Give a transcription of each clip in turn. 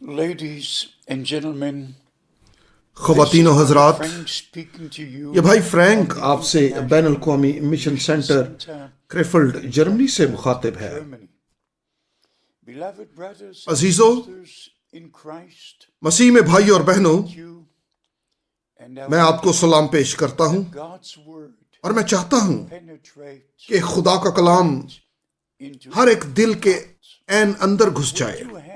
Ladies and gentlemen, خواتین و حضرات، Frank speaking to you یہ بھائی فرینک from آپ سے International بین الاقوامی مشن سینٹر کریفلڈ جرمنی سے مخاطب ہے۔ Germany. Beloved brothers and عزیزو، sisters in Christ, مسیح میں بھائی اور بہنوں، you and I میں آپ کو سلام پیش کرتا ہوں God's word اور میں چاہتا ہوں penetrate کہ خدا کا کلام into ہر ایک دل کے عین اندر گھس جائے۔ you have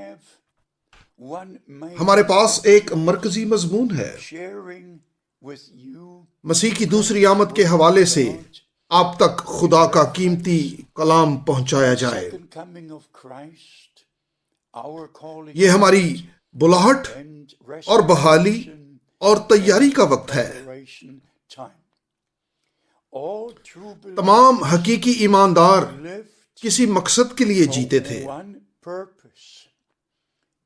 one main ہمارے پاس ایک مرکزی مضمون ہے، sharing with you مسیح کی دوسری آمد کے حوالے سے آپ تک خدا کا قیمتی کلام پہنچایا جائے۔ second coming of Christ, our calling یہ ہماری بلاہٹ and اور بحالی اور تیاری کا وقت ہے۔ restoration time. All true تمام حقیقی ایماندار lived کسی مقصد کے لیے جیتے تھے one purpose,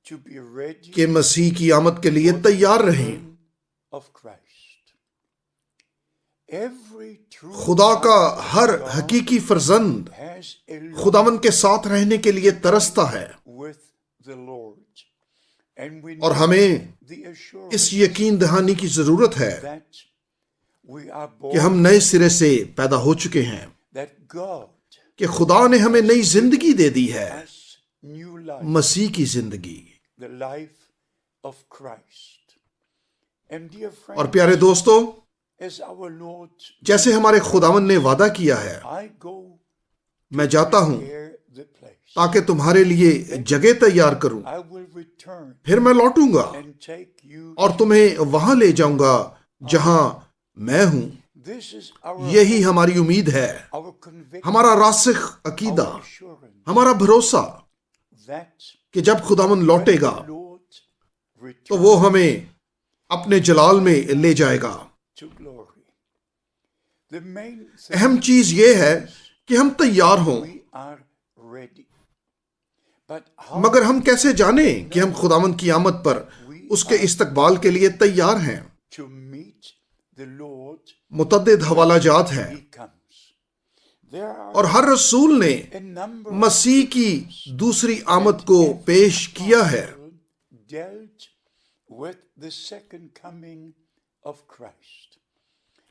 to be ready کہ مسیح کی آمد کے لیے تیار رہیں۔ of Christ. Every true خدا کا ہر حقیقی فرزند has a خداوند کے ساتھ رہنے کے لیے ترستا ہے، with the Lord, and we اور need ہمیں the assurance اس یقین دہانی کی ضرورت ہے that we are کہ born, ہم نئے سرے سے پیدا ہو چکے ہیں، that God کہ خدا نے ہمیں نئی زندگی دے دی ہے، has new life, مسیح کی زندگی۔ the life of Christ. And dear اور friends, پیارے دوستو، as our Lord, جیسے ہمارے خداوند نے وعدہ کیا ہے، I go میں جاتا ہوں prepare the place. تاکہ تمہارے لیے جگہ تیار کروں، I will return پھر میں لوٹوں گا and take you. اور تمہیں وہاں لے جاؤں گا جہاں میں ہوں۔ This is our یہی ہماری امید ہے، our conviction, ہمارا راسخ عقیدہ، our assurance ہمارا بھروسہ that کہ جب خداوند لوٹے گا the Lord تو returns وہ ہمیں اپنے جلال میں لے جائے گا۔ to glory. The main thing اہم چیز یہ ہے کہ ہم تیار ہوں، we are ready. But how مگر ہم کیسے جانیں کہ ہم خداوند کی آمد پر اس کے استقبال کے لیے تیار ہیں؟ to meet the Lord متعدد حوالہ جات ہیں، he comes? There are اور ہر رسول نے a number of مسیح کی دوسری آمد کو پیش کیا ہے۔ people dealt with the second coming of Christ.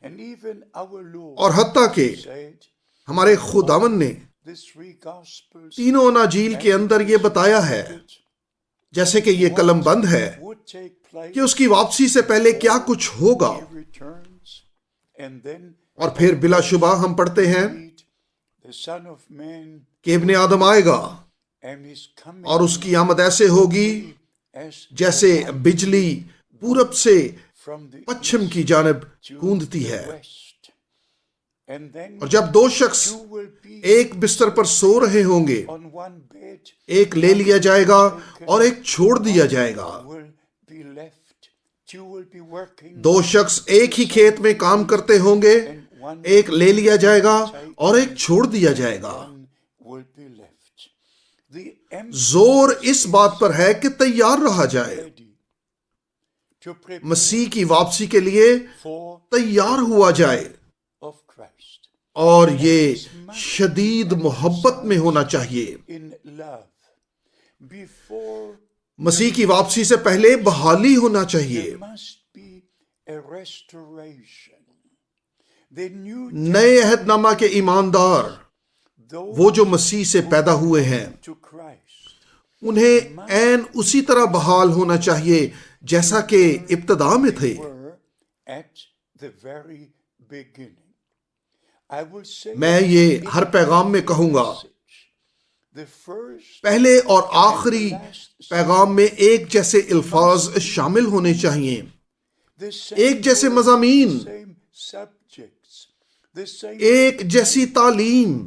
And even our Lord اور حتیٰ کہ said ہمارے خداوند نے the three gospels تینوں اناجیل کے اندر یہ بتایا ہے، جیسے کہ یہ قلم بند ہے، would take place کہ اس کی واپسی سے پہلے کیا کچھ ہوگا، he returns, and then اور پھر بلا شبہ ہم پڑھتے ہیں read the Son of Man کہ ابن آدم آئے گا and his coming اور اس کی آمد ایسے ہوگی as جیسے بجلی پورب سے from the پچھم کی جانب کوندتی ہے۔ west. And then اور جب دو شخص you will be ایک بستر پر سو رہے ہوں گے، on one bed, ایک لے لیا جائے گا اور ایک چھوڑ دیا جائے گا۔ will be left. Two will be working دو شخص ایک ہی کھیت میں کام کرتے ہوں گے، and one ایک لے لیا جائے گا اور ایک چھوڑ دیا جائے گا۔ will be left. The empty زور اس بات پر ہے کہ تیار رہا جائے، ready to prepare مسیح کی واپسی کے لیے for تیار ہوا جائے، of Christ اور یہ شدید محبت میں ہونا چاہیے۔ in love. Before مسیح کی واپسی سے پہلے بحالی ہونا چاہیے، there must be a restoration. The new نئے عہد نامہ کے ایماندار، those وہ جو مسیح سے پیدا ہوئے ہیں، to Christ انہیں عین اسی طرح بحال ہونا چاہیے جیسا کہ ابتدا میں تھے۔ were at the very beginning. I will say میں یہ ہر پیغام میں کہوں گا، the first پہلے اور آخری پیغام میں ایک جیسے الفاظ شامل ہونے چاہیے، the same ایک جیسے مضامین، same subjects, the same ایک جیسی تعلیم۔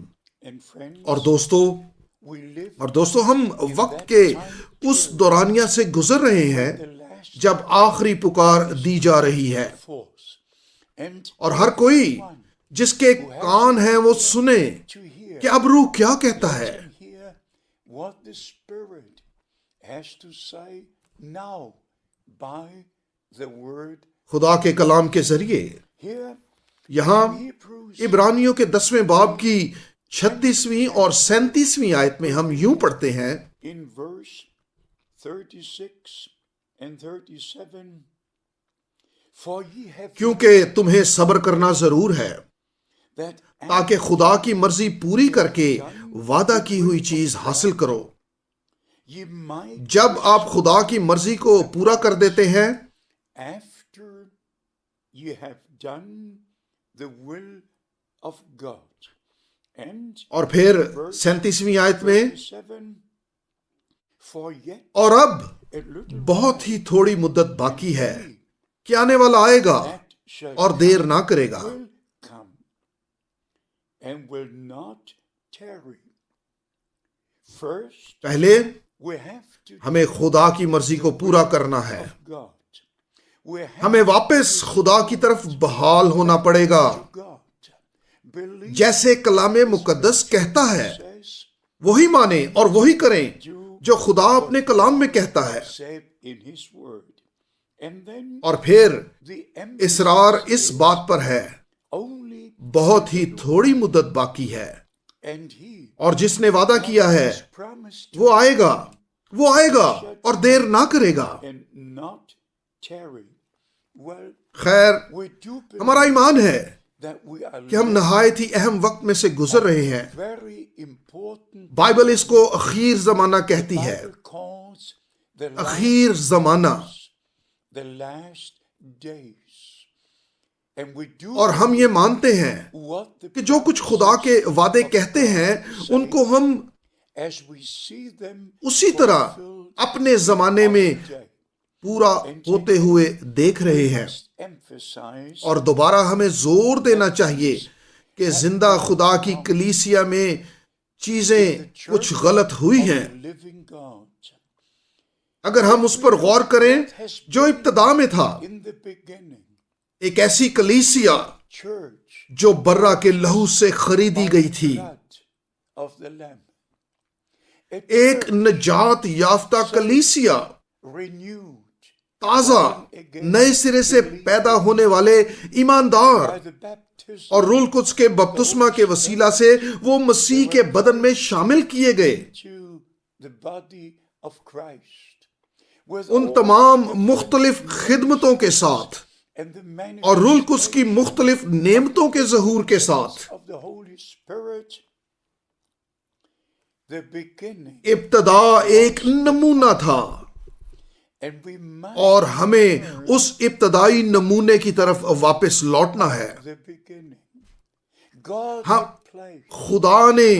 and friends, اور دوستو ہم وقت کے اس دورانیہ سے گزر رہے ہیں the last جب آخری پکار دی جا رہی ہے، force and اور ہر کوئی جس کے کان ہیں وہ سنے to hear کہ اب روح کیا کہتا ہے۔ hear what the Spirit has to say now by the word. خدا کے کلام کے ذریعے Here یہاں Hebrews عبرانیوں کے 10ویں باب کی 36ویں اور 37ویں آیت میں ہم یوں پڑھتے ہیں، in verse 36 and 37. For ye have کیونکہ تمہیں صبر کرنا ضرور ہے that تاکہ خدا کی مرضی پوری کر کے وعدہ کی ہوئی چیز حاصل کرو. ye might, جب آپ خدا کی مرضی کو پورا کر دیتے ہیں after ye have done the will of God. And اور پھر 37ویں آیت میں 37, for yet اور اب a little بہت ہی تھوڑی مدت باقی ہے کہ آنے والا آئے گا that shall اور دیر نہ کرے گا. will come and will not tarry. First, پہلے we have to ہمیں خدا کی مرضی کو پورا کرنا ہے. God. We have ہمیں واپس خدا کی طرف بحال ہونا پڑے گا. God. Believe جیسے کلام مقدس کہتا ہے says, وہی مانیں اور وہی کریں جو خدا اپنے کلام میں کہتا ہے. said in his word. And then اور پھر the اصرار اس بات پر ہے only بہت ہی تھوڑی مدت باقی ہے and he اور جس نے وعدہ کیا ہے promised وہ آئے گا اور دیر نہ کرے گا. and not tarry. Well, خیر we do believe ہمارا ایمان ہے that we are کہ ہم نہایت ہی اہم وقت میں سے گزر رہے ہیں. very important. بائبل اس کو اخیر زمانہ کہتی ہے. Bible calls the اخیر زمانہ. the last days. And we do اور ہم یہ مانتے ہیں what the کہ جو کچھ خدا کے وعدے کہتے ہیں ان کو ہم as we see them اسی طرح اپنے زمانے میں today. پورا ہوتے ہوئے دیکھ رہے ہیں. Emphasize اور دوبارہ ہمیں زور دینا چاہیے کہ زندہ خدا کی کلیسیا میں چیزیں کچھ غلط ہوئی ہیں. living God. اگر ہم اس پر غور کریں جو ابتدا میں تھا، In the beginning, ایک ایسی کلیسیا church, جو برہ کے لہو سے خریدی گئی تھی، blood of the Lamb. A ایک نجات یافتہ کلیسیا، renewed تازہ نئے سرے سے پیدا ہونے والے ایماندار، by the baptism اور روح القدس کے بپتسمہ کے وسیلہ سے وہ مسیح کے بدن میں شامل کیے گئے. to the body of Christ. With in all تمام مختلف خدمتوں کے ساتھ and the اور روح القدس کی مختلف نعمتوں کے ظہور کے ساتھ of the Holy Spirit, the beginning, ابتدا ایک نمونہ تھا and we must اور ہمیں اس ابتدائی نمونے کی طرف واپس لوٹنا ہے. the beginning. God ہم had placed خدا نے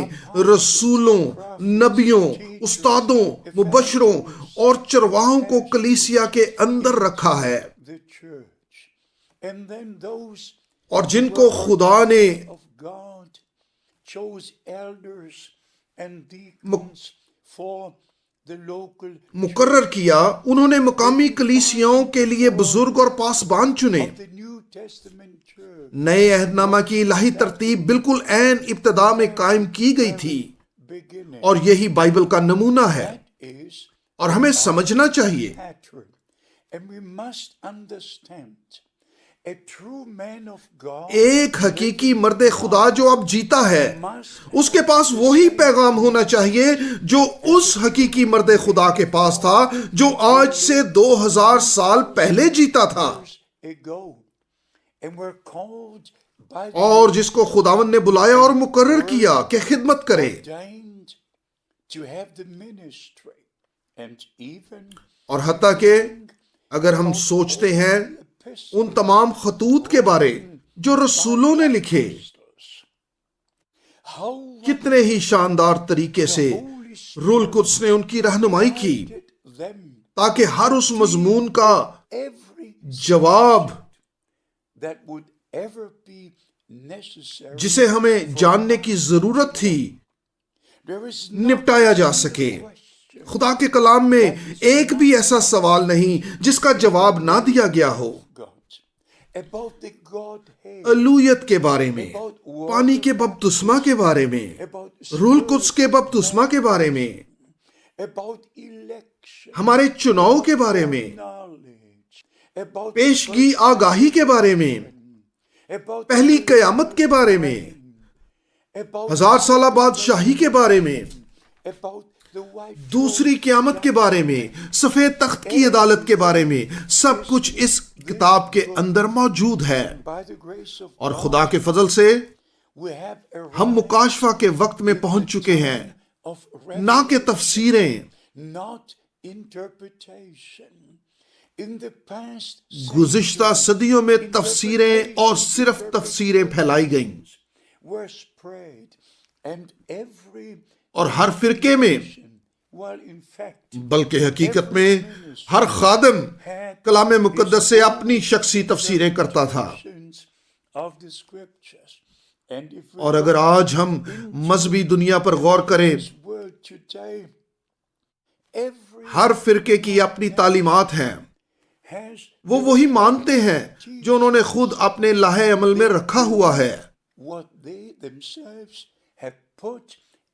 رسولوں، نبیوں، استادوں، مبشروں اور چرواہوں کو کلیسیا کے اندر رکھا ہے، the church, and then those اور جن کو خدا نے of God chose elders and deacons for the local مقرر کیا، انہوں نے مقامی کلیسیاؤں کے لیے بزرگ اور پاسبان چنے. the New Testament church. نئے عہد نامہ کی الہی ترتیب بالکل عین ابتدا میں قائم کی گئی تھی، Beginning اور یہی بائبل کا نمونہ ہے. is اور ہمیں سمجھنا چاہیے pattern, and we must understand a true man of God ایک حقیقی مرد خدا جو اب جیتا ہے، must اس کے پاس وہی پیغام ہونا چاہیے جو اس حقیقی مرد خدا کے پاس تھا جو آج سے 2000 سال پہلے جیتا تھا، ago, and we're called by the اور جس کو خداوند نے بلایا اور مقرر کیا کہ خدمت کرے. ordained to have the ministry, and even اور حتیٰ کہ اگر ہم سوچتے ہیں ان تمام خطوط کے بارے جو رسولوں نے لکھے، how کتنے ہی شاندار طریقے سے Holy روح القدس نے ان کی رہنمائی کی Spirit them تاکہ ہر اس مضمون کا every جواب that would ever be necessary. جسے ہمیں جاننے کی ضرورت تھی There is نپٹایا جا سکے. خدا کے کلام میں ایک بھی ایسا سوال نہیں جس کا جواب نہ دیا گیا ہو. God about the Godhead, الوہیت کے بارے میں، پانی کے بپتسمہ کے بارے میں، about روح القدس کے بپتسمہ کے بارے میں، about election, ہمارے چناؤ کے بارے میں، knowledge, about پیشگی آگاہی کے بارے میں، about پہلی قیامت کے بارے میں، about 1000 سالہ بادشاہی کے بارے میں، about the white دوسری قیامت کے بارے میں، سفید تخت کی عدالت کے بارے میں، سب کچھ اس کتاب کے اندر موجود ہے۔ by the grace of اور خدا کے فضل سے we have ہم مکاشفہ کے وقت میں پہنچ چکے ہیں، of نہ کہ تفسیریں۔ not interpretation. In the past گزشتہ صدیوں میں تفسیریں اور صرف تفسیریں پھیلائی گئیں، were spread and every اور ہر فرقے میں، while in fact بلکہ حقیقت میں ہر خادم کلام مقدس سے اپنی شخصی تفسیریں کرتا تھا۔ of the scriptures. And if we اور اگر آج ہم مذہبی دنیا پر غور کریں، world today, every ہر فرقے کی اپنی تعلیمات ہیں، has وہ وہی مانتے ہیں جو انہوں نے خود اپنے لاہے عمل میں رکھا ہوا ہے، what they themselves have put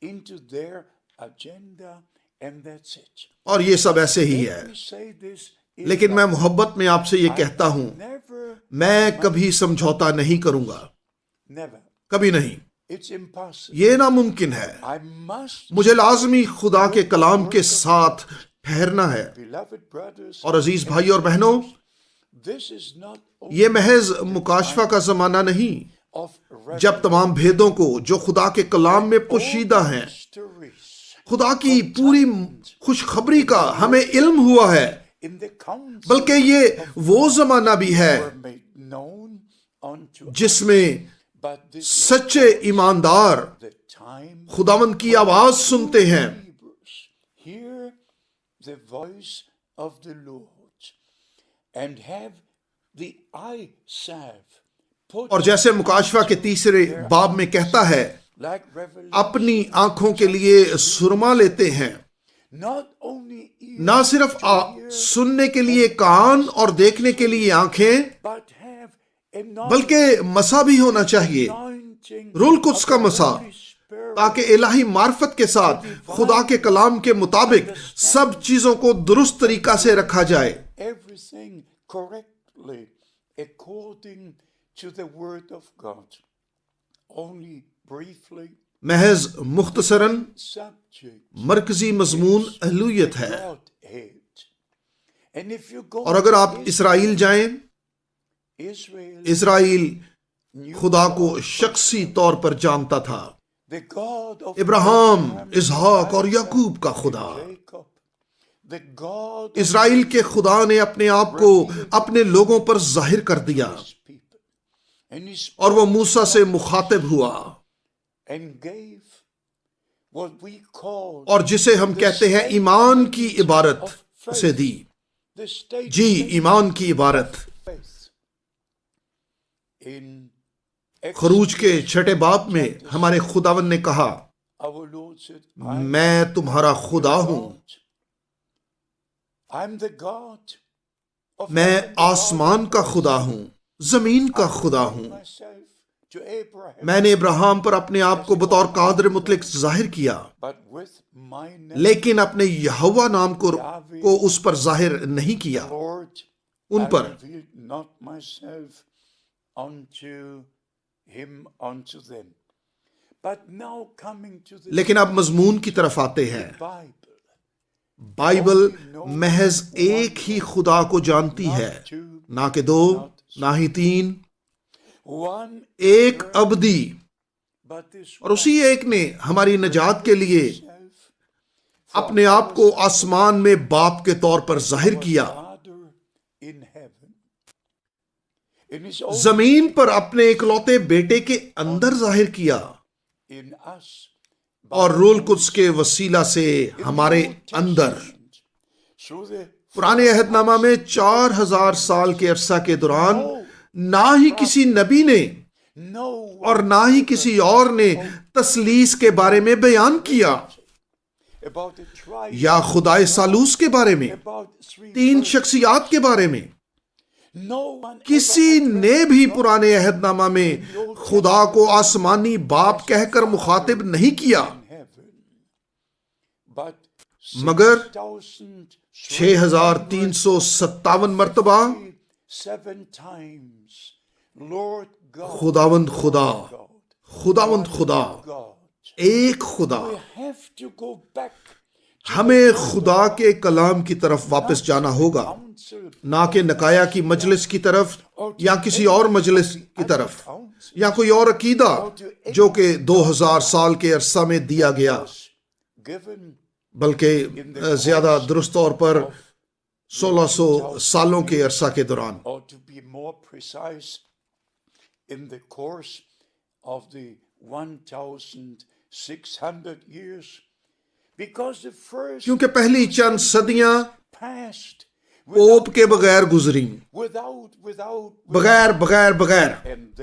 into their agenda, and that's it. اور یہ سب ایسے ہی ہے۔ We say this in لیکن میں محبت میں آپ سے یہ کہتا ہوں، never, میں کبھی سمجھوتا نہیں کروں گا، never. کبھی نہیں۔ It's impossible. یہ ناممکن ہے۔ I must, مجھے لازمی خدا کے کلام کے ساتھ ٹھہرنا ہے۔ beloved brothers, اور عزیز بھائی اور بہنوں، this is not یہ محض مکاشفہ کا زمانہ نہیں of جب تمام بھیدوں کو جو خدا کے کلام میں پوشیدہ ہیں، mysteries خدا کی پوری خوشخبری کا ہمیں علم ہوا ہے، in the council بلکہ یہ وہ زمانہ بھی ہے were made known unto us. جس میں But this is سچے ایماندار the time خداوند کی آواز سنتے ہیں، believers hear the voice of the Lord and have the eye salve put اور جیسے مکاشفہ کے تیسرے باب میں کہتا ہے، like revelation, اپنی آنکھوں کے لیے سرما لیتے ہیں، not only ears نہ صرف سننے کے لیے کان اور دیکھنے کے لیے آنکھیں، but have a بلکہ مسا بھی ہونا چاہیے، anointing روح القدس کا مسا، Holy Spirit تاکہ الہی معرفت کے ساتھ خدا کے کلام کے مطابق سب چیزوں کو درست طریقہ سے رکھا جائے، everything correctly according to the word of God. Only briefly, محض مختصراً subject مرکزی مضمون الوہیت ہے۔ Godhead. And if you go اور اگر آپ اسرائیل جائیں، Israel, اسرائیل خدا کو شخصی طور پر جانتا تھا، the God of Abraham, Abraham, اسحاق اور یعقوب کا خدا۔ Jacob, the God of اسرائیل کے خدا نے اپنے آپ کو اپنے لوگوں پر ظاہر کر دیا، his people, and he spoke اور وہ موسیٰ سے مخاطب ہوا، and gave what we call اور جسے ہم کہتے ہیں ایمان کی عبارت اسے دی۔ the state جی، ایمان کی عبارت۔ faith. In خروج کے 6 باب میں ہمارے خداوند نے کہا، our Lord said, میں تمہارا خدا ہوں، I'm the God of میں آسمان کا خدا ہوں، زمین کا خدا ہوں۔ myself to Abraham, میں نے ابراہم پر اپنے آپ کو بطور قادر مطلق ظاہر کیا، but with my name, لیکن اپنے یہوہ نام کو اس پر ظاہر نہیں کیا، Lord, in I per. revealed not myself unto him, unto them. But now coming to the لیکن اب مضمون کی طرف آتے ہیں۔ Bible, بائبل محض ایک ہی خدا کو جانتی ہے، نہ کہ 2، نہ ہی 3، one, ایک ابدی، but this اور اسی ایک نے ہماری نجات کے لیے self, اپنے آپ کو آسمان میں باپ کے طور پر ظاہر کیا، Father in heaven, in his own, زمین پر اپنے اکلوتے بیٹے کے اندر ظاہر کیا، in us, اور روح القدس کے وسیلہ سے ہمارے اندر۔ through the پرانے عہد نامہ میں 4000 سال کے عرصہ کے دوران نہ ہی کسی نبی نے no اور نہ ہی کسی اور نے تثلیث کے بارے میں بیان کیا، about the tribe, یا خدائے ثالوث کے بارے میں، about three 3 شخصیات کے بارے میں۔ no one کسی نے بھی پرانے عہد نامہ میں خدا کو آسمانی باپ کہہ کر مخاطب نہیں کیا، in heaven, but مگر 6,357 مرتبہ 7 times, Lord God, خداوند خدا، God, خداوند خدا، God. ایک خدا۔ We have to go back ہمیں خدا کے کلام کی طرف واپس جانا ہوگا، council نہ کہ نکایا کی مجلس کی طرف یا کسی اور مجلس کی طرف یا کوئی اور عقیدہ جو کہ 2000 سال کے عرصہ میں دیا گیا، given بلکہ زیادہ درست طور پر 1600 سالوں کے عرصہ کے دوران، or to be more precise in the course of the 1600 years, because the first کیونکہ پہلی چند صدیاں passed پوپ کے بغیر گزری، without بغیر and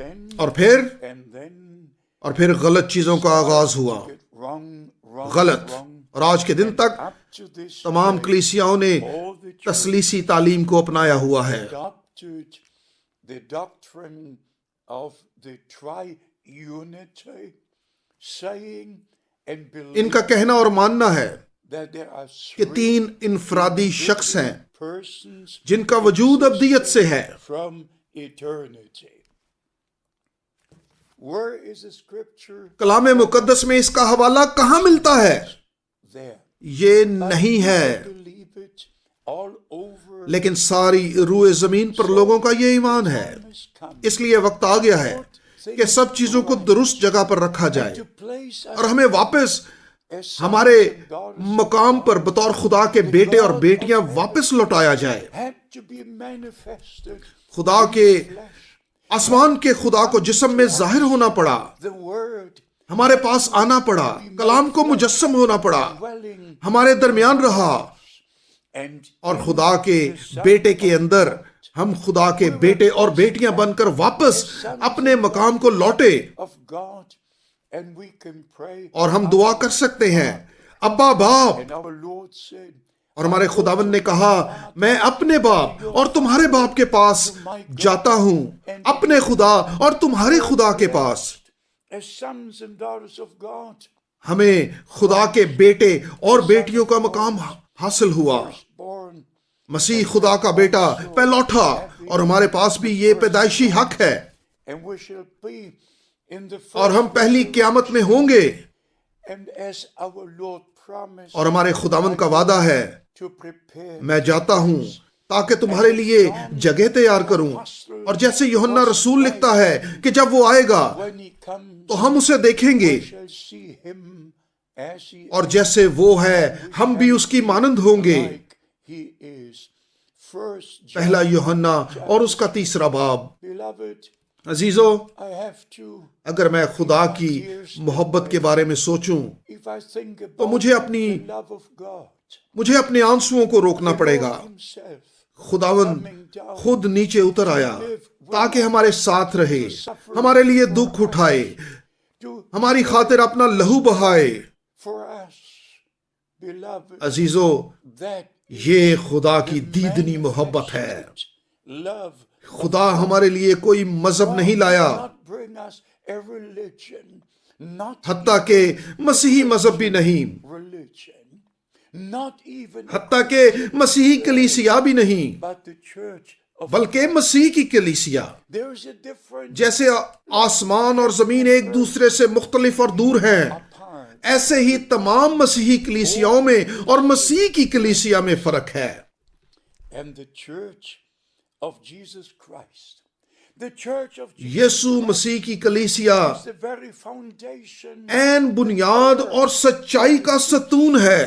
پھر غلط چیزوں کا آغاز ہوا، wrong غلط، اور آج کے دن تک up to this تمام کلیسیاؤں نے all the تثلیثی تعلیم کو اپنایا ہوا ہے، adopted the doctrine of the triunity, saying and in believing کا کہنا اور ماننا ہے that there are کہ three 3 انفرادی شخص ہیں persons جن کا وجود ابدیت سے ہے۔ from eternity. Where is the scripture? کلام مقدس میں اس کا حوالہ کہاں ملتا ہے؟ There. یہ نہیں ہے، Believe it all over. لیکن ساری روئے زمین پر لوگوں کا یہ ایمان ہے، Has come اس لیے وقت آ گیا ہے کہ سب چیزوں کو درست جگہ پر رکھا جائے to place us اور ہمیں واپس as ہمارے sons and daughters مقام پر بطور خدا کے بیٹے اور بیٹیاں واپس لوٹایا جائے۔ had to be manifested. خدا کے آسمان کے خدا کو جسم میں ظاہر ہونا پڑا، The word ہمارے پاس آنا پڑا، کلام کو مجسم ہونا پڑا، dwelling ہمارے درمیان رہا، and اور خدا کے بیٹے کے اندر ہم خدا کے بیٹے اور بیٹیاں بن کر واپس اپنے مقام کو لوٹے، of God, and we can pray. اور ہم دعا کر سکتے ہیں، ابا باپ، And our Lord said, اور ہمارے خداوند نے کہا میں اپنے باپ اور تمہارے باپ کے پاس جاتا ہوں، اپنے خدا اور تمہارے خدا کے پاس۔ as sons and daughters of God, ہمیں خدا کے بیٹے اور بیٹیوں کا مقام حاصل ہوا، born, مسیح خدا کا بیٹا پہلوٹا، اور ہمارے پاس بھی یہ پیدائشی حق ہے، and we shall be in the اور first. ہم پہلی قیامت میں ہوں گے، And as our Lord promised اور ہمارے خداوند کا وعدہ ہے to prepare میں جاتا ہوں تاکہ تمہارے لیے جگہ تیار کروں، اور جیسے یوحنا رسول لکھتا ہے کہ جب وہ آئے گا when he comes, تو ہم اسے دیکھیں گے، we shall see him as he اور جیسے وہ ہے ہم بھی اس کی مانند ہوں گے۔ like he is. First John, پہلا یوحنا اور اس کا 3 باب۔ beloved, عزیزو، I have to, اگر میں خدا کی محبت کے بارے میں سوچوں if I think about تو مجھے اپنی the love of God, مجھے اپنے آنسوؤں کو روکنا پڑے گا۔ himself, خداوند خود نیچے اتر آیا تاکہ ہمارے ساتھ رہے، ہمارے لیے دکھ اٹھائے، to ہماری خاطر اپنا لہو بہائے۔ for us, beloved, عزیزو، that یہ خدا کی دیدنی محبت ہے۔ love خدا ہمارے لیے کوئی مذہب نہیں لایا، not bring us a religion, not حتیٰ کہ مسیحی مذہب بھی نہیں، religion, not even حتیٰ کہ مسیحی کلیسیا بھی نہیں، but the church of. بلکہ مسیح کی کلیسیا۔ There is a difference جیسے آسمان اور زمین ایک دوسرے سے مختلف اور دور ہیں، apart. ایسے ہی تمام مسیحی کلیسیاؤں میں اور مسیح کی کلیسیا میں فرق ہے۔ And the church of Jesus Christ, the church of Jesus یسوع مسیح کی کلیسیا is the very foundation. عین بنیاد اور سچائی کا ستون ہے۔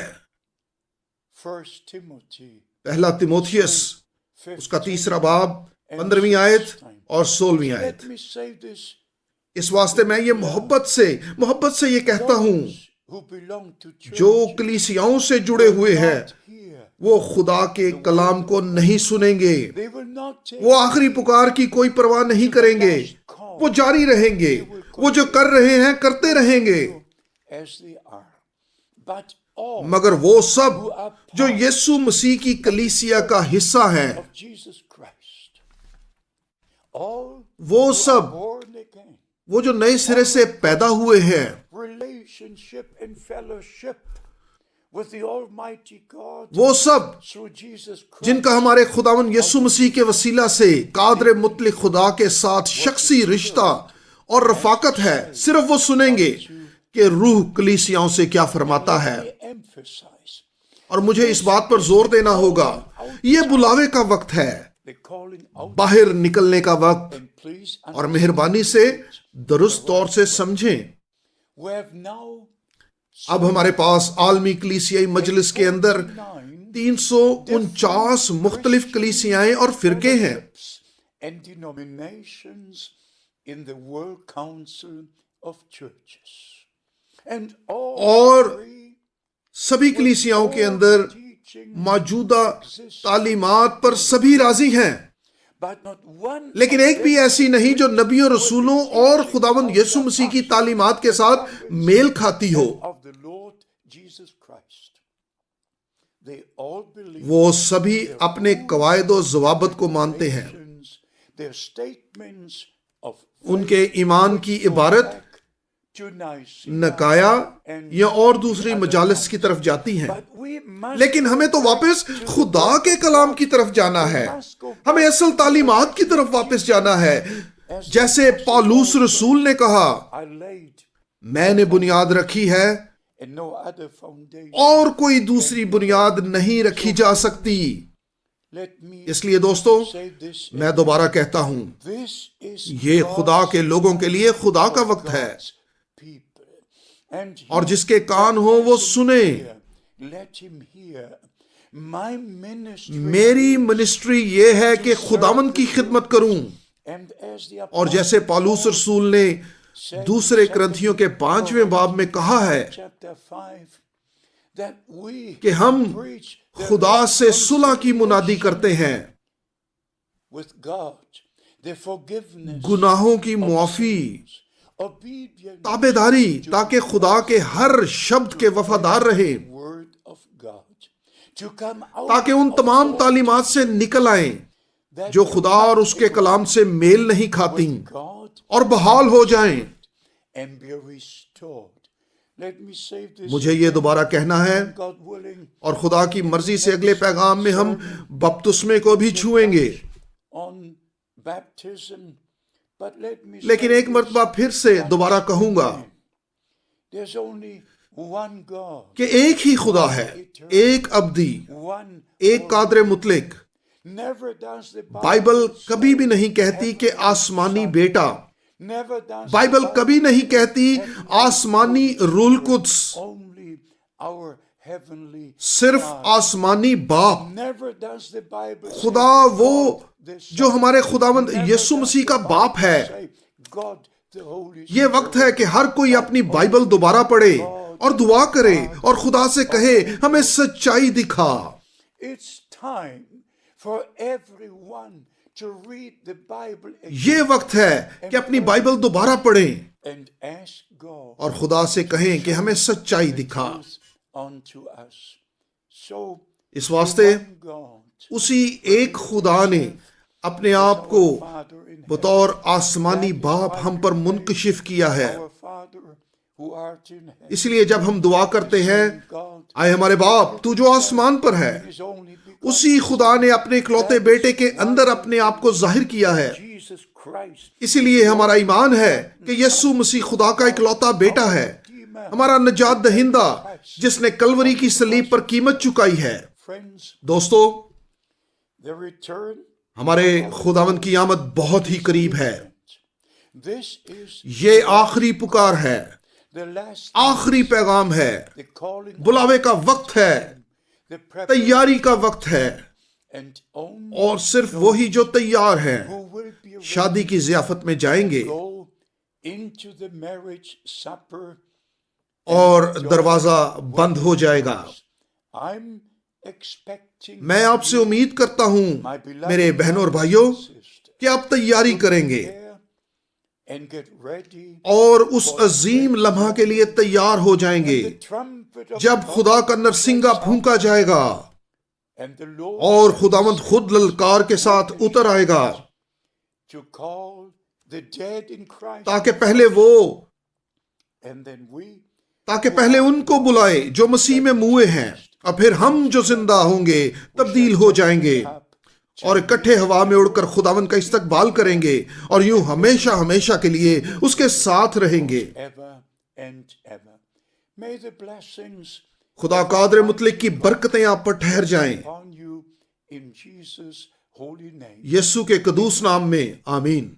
First Timothy, پہلا تیموتھیوس اس کا 3 باب 15ویں آیت اور 16ویں آیت۔ let me say this, اس واسطے میں یہ محبت سے یہ کہتا ہوں، who belong to church, جو کلیسیاؤں سے جڑے ہوئے ہیں here, وہ خدا کے کلام کو نہیں سنیں گے، they will not take وہ آخری پکار کی کوئی پرواہ نہیں کریں گے، وہ جاری رہیں گے، وہ جو کر رہے ہیں کرتے رہیں گے، as they are, but all مگر وہ سب جو یسوع مسیح کی کلیسیا کا حصہ ہیں، of Jesus Christ, all وہ سب born again, وہ جو نئے سرے سے پیدا ہوئے ہیں، relationship and fellowship with the Almighty God وہ سب through Jesus Christ, جن کا ہمارے خداوند یسوع مسیح کے وسیلہ سے قادر مطلق خدا کے ساتھ شخصی رشتہ اور رفاقت ہے، صرف وہ سنیں گے کہ روح کلیسیاؤں سے کیا فرماتا ہے۔ they emphasize اور مجھے اس بات پر زور دینا ہوگا، یہ بلاوے کا وقت ہے، the calling out, باہر نکلنے کا وقت، and please اور مہربانی سے درست طور سے سمجھیں۔ we have now اب ہمارے پاس عالمی کلیسیائی مجلس کے اندر 349 مختلف کلیسیائیں اور فرقے ہیں، and denominations in the World Council of Churches. And اور all three سبھی کلیسیاؤں کے اندر teaching, موجودہ تعلیمات پر سبھی راضی ہیں، but not one لیکن ایک بھی ایسی نہیں جو نبیوں، رسولوں اور خداوند یسوع مسیح کی تعلیمات کے ساتھ میل کھاتی ہو۔ of the Lord Jesus Christ. They all believe وہ سبھی اپنے قواعد و ضوابط کو مانتے ہیں، their statements of ان کے ایمان کی عبارت to Nicaea. نکایا یا اور دوسری مجالس کی طرف جاتی ہیں، But we must لیکن ہمیں تو واپس خدا کے کلام کی طرف جانا ہے، ہمیں اصل تعلیمات کی طرف واپس جانا ہے۔ جیسے پالوس رسول نے کہا، I laid میں نے بنیاد رکھی ہے and no other foundation. اور کوئی دوسری بنیاد نہیں رکھی جا سکتی۔ Let me اس لیے دوستو، say this. میں دوبارہ کہتا ہوں، This is یہ خدا کے لوگوں کے لیے خدا کا وقت ہے، people. And اور جس کے کان ہو وہ سنیں۔ let him hear. My ministry میری منسٹری یہ ہے کہ خداوند کی خدمت کروں، and as the اور جیسے پالوس رسول نے دوسرے کرنتھیوں کے 5ویں باب میں کہا ہے chapter 5 that we کہ ہم preach the خدا سے صلح کی منادی کرتے ہیں، with God, the forgiveness, گناہوں کی معافی، obedience تابع داری، تاکہ خدا کے ہر شبد کے وفادار رہیں، word of God, to come out تاکہ ان تمام تعلیمات سے نکل آئیں that جو خدا اور اس کے کلام سے میل نہیں کھاتی، God اور بحال ہو جائیں۔ and be restored. Let me say this. مجھے یہ دوبارہ کہنا ہے، God willing, اور خدا کی مرضی سے اگلے پیغام میں ہم بپتسمے کو بھی چھوئیں گے، on baptism, but let me لیکن say ایک مرتبہ پھر سے دوبارہ کہوں گا there's only one God, کہ ایک ہی خدا ہے، ایک ابدی، one. ایک قادر مطلق۔ Never does the بائبل کبھی بھی نہیں کہتی کہ آسمانی بیٹا، never does بائبل کبھی نہیں کہتی آسمانی روح القدس، only our heavenly. صرف آسمانی باپ۔ Never does the Bible خدا وہ جو ہمارے خداوند یسوع مسیح کا باپ ہے۔ say God the Holy یہ وقت ہے کہ ہر کوئی اپنی بائبل دوبارہ پڑھے اور دعا کرے اور خدا سے کہے، ہمیں سچائی دکھا۔ It's time for everyone to read the Bible again یہ وقت ہے کہ اپنی بائبل دوبارہ پڑھیں and ask God اور خدا سے کہیں کہ ہمیں سچائی دکھا۔ unto us. So اس واسطے one God, اسی ایک خدا نے اپنے آپ کو Father in بطور آسمانی باپ ہم پر منکشف کیا ہے۔ our Father who art in heaven, اس لیے جب ہم دعا کرتے ہیں، God اے ہمارے باپ تو جو آسمان پر ہے، is only because اسی خدا نے اپنے اکلوتے بیٹے کے اندر اپنے آپ کو ظاہر کیا ہے۔ Jesus Christ, اسی لیے ہمارا ایمان ہے کہ یسوع مسیح خدا کا اکلوتا بیٹا ہے، ہمارا نجات دہندہ، جس نے کلوری کی صلیب پر قیمت چکائی ہے۔ friends, دوستو، the return, ہمارے خداوند کی آمد بہت ہی قریب ہے۔ this is یہ آخری پکار ہے، the last, آخری پیغام ہے، the calling, بلاوے کا وقت ہے، the preparation, تیاری کا وقت ہے، and only اور صرف وہی جو تیار ہیں who will be ready شادی کی ضیافت میں جائیں گے go into the marriage supper. اور دروازہ بند ہو جائے گا۔ I'm expecting میں آپ سے امید کرتا ہوں my beloved میرے بہنوں اور بھائیوں sister کہ آپ تیاری کریں گے there and get ready. اور اس عظیم لمحہ کے لیے تیار ہو جائیں گے The trumpet of جب خدا کا نرسنگا پھونکا جائے گا and the Lord اور خداوند خود للکار کے ساتھ اتر آئے گا، to call the dead in Christ, تاکہ پہلے ان کو بلائے جو مسیح میں موئے ہیں، اور پھر ہم جو زندہ ہوں گے تبدیل ہو جائیں گے اور اکٹھے ہوا میں اڑ کر خداوند کا استقبال کریں گے اور یوں ہمیشہ ہمیشہ کے لیے اس کے ساتھ رہیں گے۔ ever and ever. May the blessings خدا قادر مطلق کی برکتیں آپ پر ٹھہر جائیں، upon you in Jesus' holy name. یسوع کے قدوس نام میں آمین۔